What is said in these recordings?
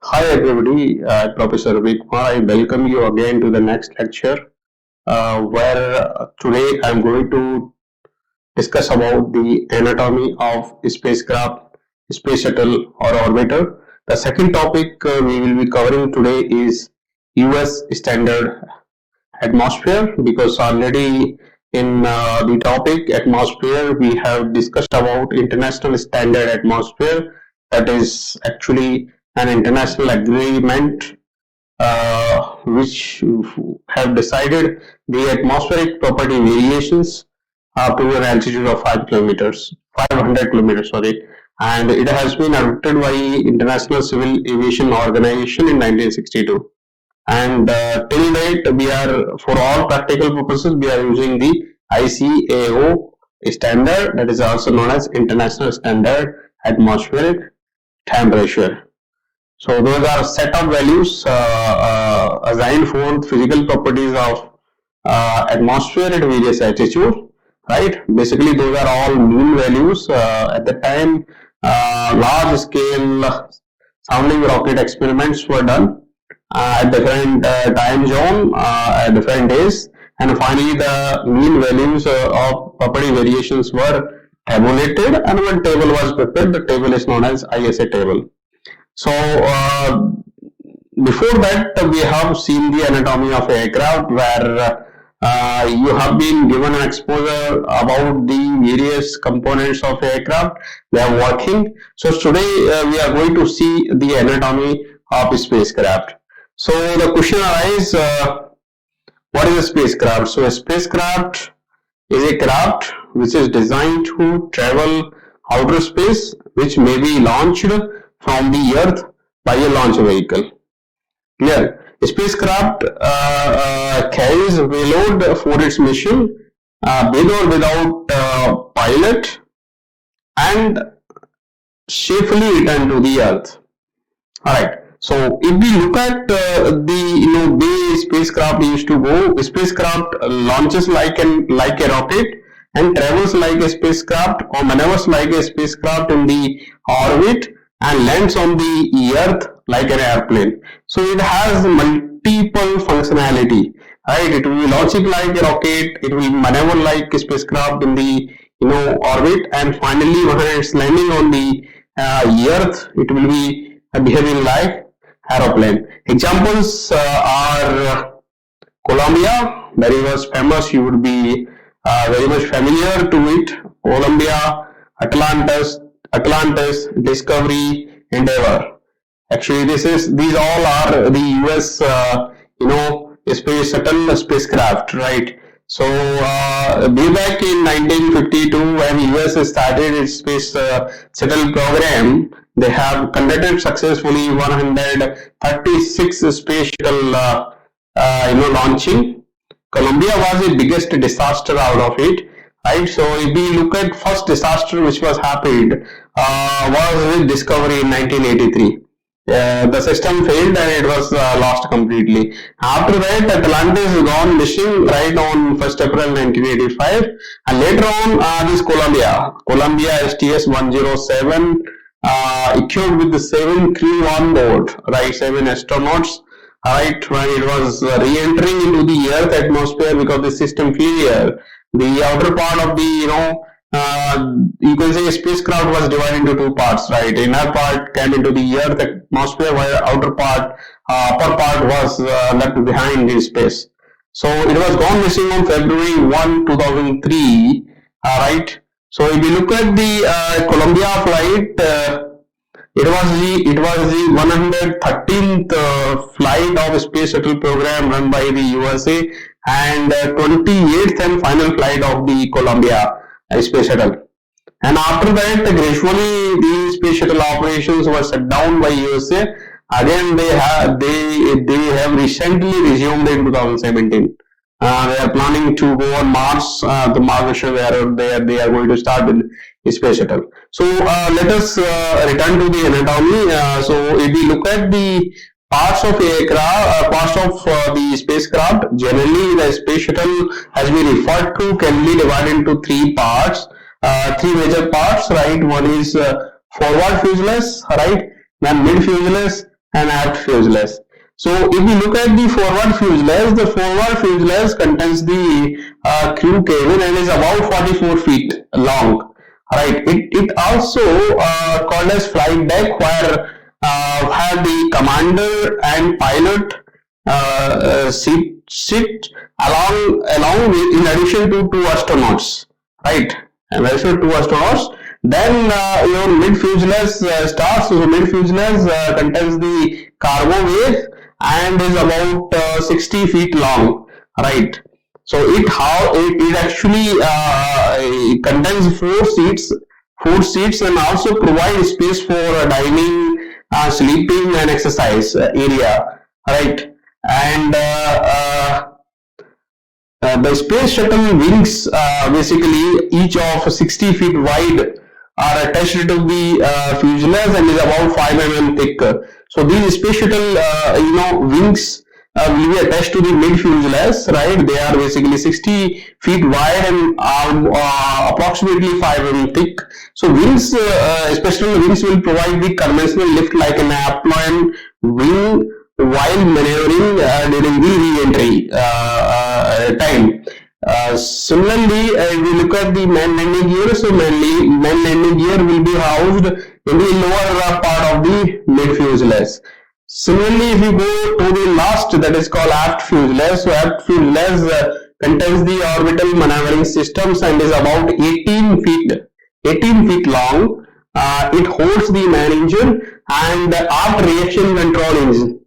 Hi everybody, Professor Vikmar. I welcome you again to the next lecture where today I'm going to discuss about the anatomy of spacecraft, space shuttle or orbiter. The second topic we will be covering today is US standard atmosphere, because already in the topic atmosphere we have discussed about international standard atmosphere, that is actually an international agreement which have decided the atmospheric property variations up to an altitude of 5 kilometers, 500 kilometers, sorry, and it has been adopted by International Civil Aviation Organization in 1962. And till date, we are, for all practical purposes, we are using the ICAO standard, that is also known as International Standard Atmospheric Temperature. So those are set of values assigned for physical properties of atmosphere at various altitudes, right? Basically, those are all mean values. At the time, large scale sounding rocket experiments were done at different time zone, at different days, and finally the mean values of property variations were tabulated, and one table was prepared. The table is known as ISA table. So before that, we have seen the anatomy of aircraft, where you have been given an exposure about the various components of aircraft, their working. So today we are going to see the anatomy of spacecraft. So the question arises, what is a spacecraft? So a spacecraft is a craft which is designed to travel outer space, which may be launched from the Earth by a launch vehicle. Clear? A spacecraft carries payload for its mission, with or without pilot, and safely return to the Earth. Alright. So if we look at the way spacecraft used to go, spacecraft launches like a rocket and travels like a spacecraft, or maneuvers like a spacecraft in the orbit, and lands on the Earth like an airplane. So it has multiple functionality, right? It will be launching like a rocket, it will maneuver like a spacecraft in the orbit, and finally when it's landing on the Earth, it will be behaving like aeroplane. Examples are Columbia, very much famous. You would be very much familiar to it. Columbia, Atlantis, Discovery, Endeavour. Actually, these all are the US space shuttle spacecraft, right? So way back in 1952, when US started its space shuttle program, they have conducted successfully 136 space shuttle launching. Columbia was the biggest disaster out of it, right? So if we look at first disaster which was happened, was with Discovery in 1983. The system failed and it was lost completely. After that, Atlantis gone missing right on 1st April 1985, and later on this Columbia STS-107, equipped with the 7 crew on board, right, 7 astronauts, right, when it was re-entering into the Earth atmosphere because the system failure. The outer part of the you can say spacecraft was divided into two parts, right? Inner part came into the Earth atmosphere, while outer part, upper part was left behind in space. So it was gone missing on February 1, 2003, right? So if you look at the Columbia flight, it was the 113th flight of space shuttle program run by the USA, and 28th and final flight of the Columbia space shuttle. And after that, gradually the space shuttle operations were shut down by USA. Again, they have recently resumed in 2017. They are planning to go on Mars, the Mars mission, where they are going to start with space shuttle. So let us return to the anatomy. So if we look at the parts of aircraft, parts of the spacecraft, generally the space shuttle, as we referred to, can be divided into three parts, three major parts, right? One is forward fuselage, right? Then mid fuselage, and aft fuselage. So if you look at the forward fuselage contains the crew cabin and is about 44 feet long. Right. It also called as flight deck, where the commander and pilot sit along with, in addition to two astronauts, right? And also two astronauts. Then your mid fuselage starts. So mid fuselage contains the cargo wave and is about 60 feet long, right? So it actually it contains four seats, and also provides space for dining, sleeping, and exercise area, right? And the space shuttle wings, basically each of 60 feet wide, are attached to the fuselage and is about 5 mm thick. So these space shuttle, wings will be attached to the mid fuselage, right? They are basically 60 feet wide and are approximately 5 mm thick. So wings, especially wings, will provide the conventional lift like an airplane wing while maneuvering during the re-entry time. Similarly, if we look at the main landing gear, so main landing gear will be housed in the lower part of the mid fuselage. Similarly, if you go to the last, that is called aft fuselage. So aft fuselage contains the orbital maneuvering systems and is about 18 feet long. It holds the main engine and the aft reaction control engine.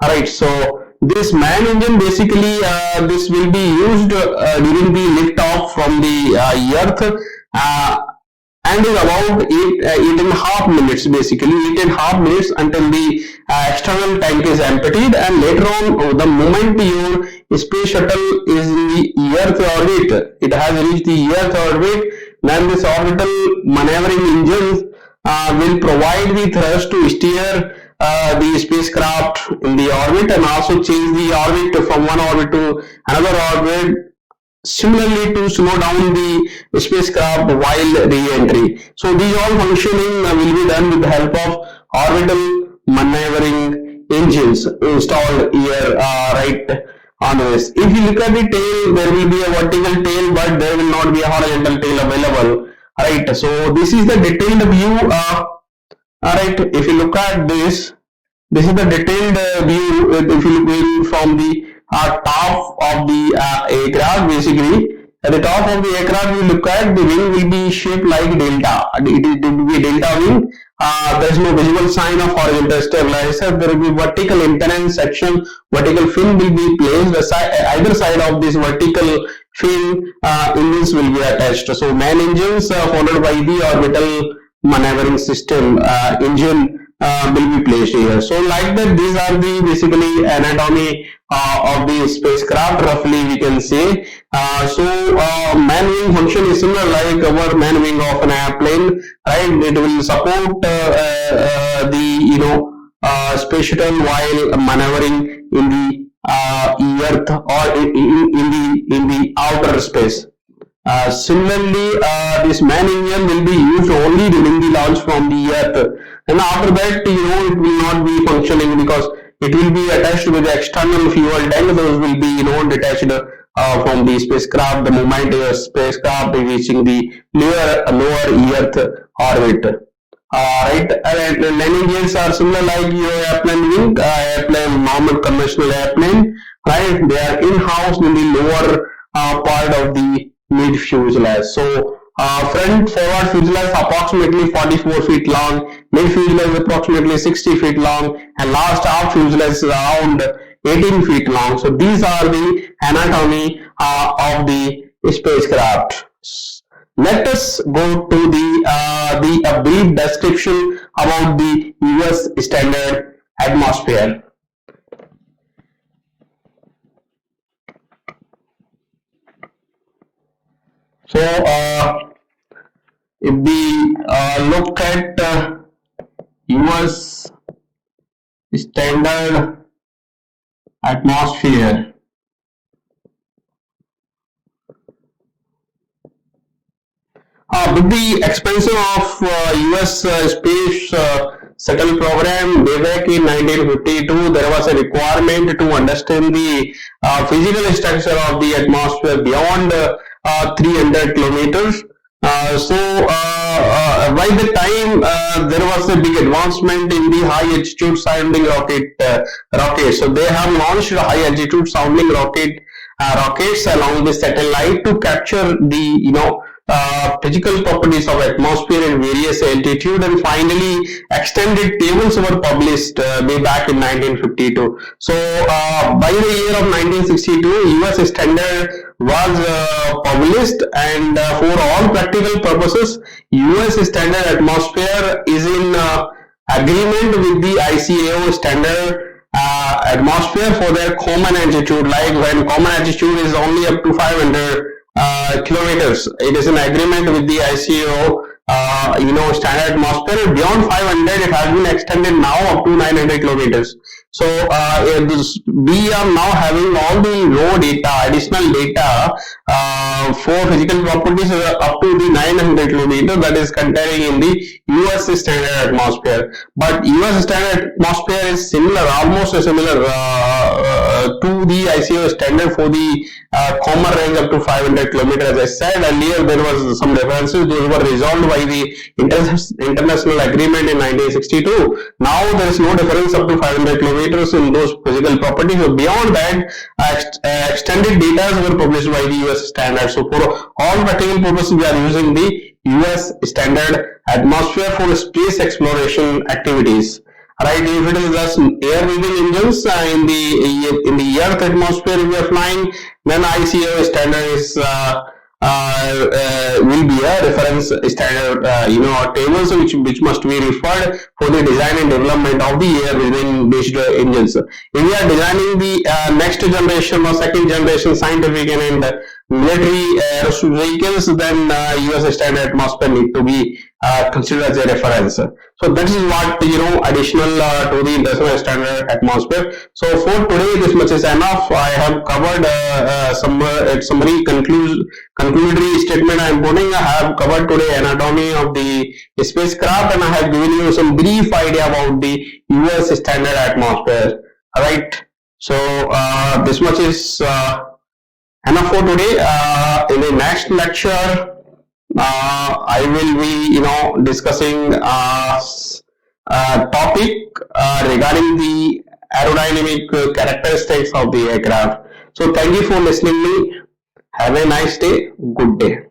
Alright, so this man engine, basically this will be used during the lift off from the earth, and is about 8.5 minutes, basically 8.5 minutes until the external tank is emptied, and later on, the moment your space shuttle is in the earth orbit, it has reached the earth orbit, then this orbital maneuvering engine will provide the thrust to steer the spacecraft in the orbit, and also change the orbit from one orbit to another orbit, similarly to slow down the spacecraft while re-entry. So these all functioning will be done with the help of orbital maneuvering engines installed here, right on this. If you look at the tail, there will be a vertical tail, but there will not be a horizontal tail available, right? So this is the detailed view. Alright, if you look at this is the detailed view. If you look from the top of the aircraft, basically at the top of the aircraft, you look at, the wing will be shaped like delta. It will be a delta wing. There is no visible sign of horizontal stabilizer. There will be vertical maintenance section. Vertical fin will be placed either side of this vertical fin. Engines will be attached. So main engines followed by the orbital maneuvering system engine will be placed here. So like that, these are the basically anatomy of the spacecraft, roughly we can say. Man wing function is similar like our man wing of an airplane, right? It will support the space shuttle while maneuvering in the earth, or in the outer space. Similarly, this man engine will be used only during the launch from the earth, and after that, it will not be functioning, because it will be attached with the external fuel tank. Those will be detached from the spacecraft the moment the spacecraft is reaching the lower earth orbit. Right, and landing gears are similar like your airplane wing, normal conventional airplane, right? They are in-house in the lower part of the mid fuselage. So front forward fuselage approximately 44 feet long, mid fuselage approximately 60 feet long, and last aft fuselage is around 18 feet long. So these are the anatomy of the spacecraft. Let us go to the brief description about the US standard atmosphere. So if we look at US standard atmosphere, with the expansion of US space shuttle program. Way back in 1952, there was a requirement to understand the physical structure of the atmosphere beyond 300 kilometers. By the time there was a big advancement in the high altitude sounding rockets. So they have launched high altitude sounding rockets along the satellite to capture the physical properties of atmosphere in various altitude, and finally extended tables were published way back in 1952. So by the year of 1962, US standard was published, and for all practical purposes, US standard atmosphere is in agreement with the ICAO standard atmosphere for their common altitude. Like when common altitude is only up to 500 kilometers, it is an agreement with the ICAO standard atmosphere. Beyond 500, it has been extended now up to 900 kilometers. So we are now having all the raw data, additional data for physical properties up to the 900 kilometers, that is containing in the US standard atmosphere. But US standard atmosphere is similar, almost similar to the ICAO standard for the common range up to 500 kilometers. As I said earlier, there was some references, those were resolved by the international agreement in 1962. Now there is no difference up to 500 kilometers in those physical properties. So beyond that, extended data were published by the US standard. So for all practical purposes, we are using the US standard atmosphere for space exploration activities. Right, if it is just air moving engines in the Earth atmosphere we are flying, then ICAO standard is will be a reference standard tables which must be referred for the design and development of the air moving based engines. If we are designing the next generation or second generation scientific and military vehicles, then US standard atmosphere need to be considered as a reference. So that is what additional to the international standard atmosphere. So for today, this much is enough. I have covered summary conclusory statement I am putting. I have covered today anatomy of the spacecraft, and I have given you some brief idea about the US standard atmosphere. Alright, so this much is enough for today. In the next lecture, I will be discussing topic regarding the aerodynamic characteristics of the aircraft. So thank you for listening me. Have a nice day. Good day.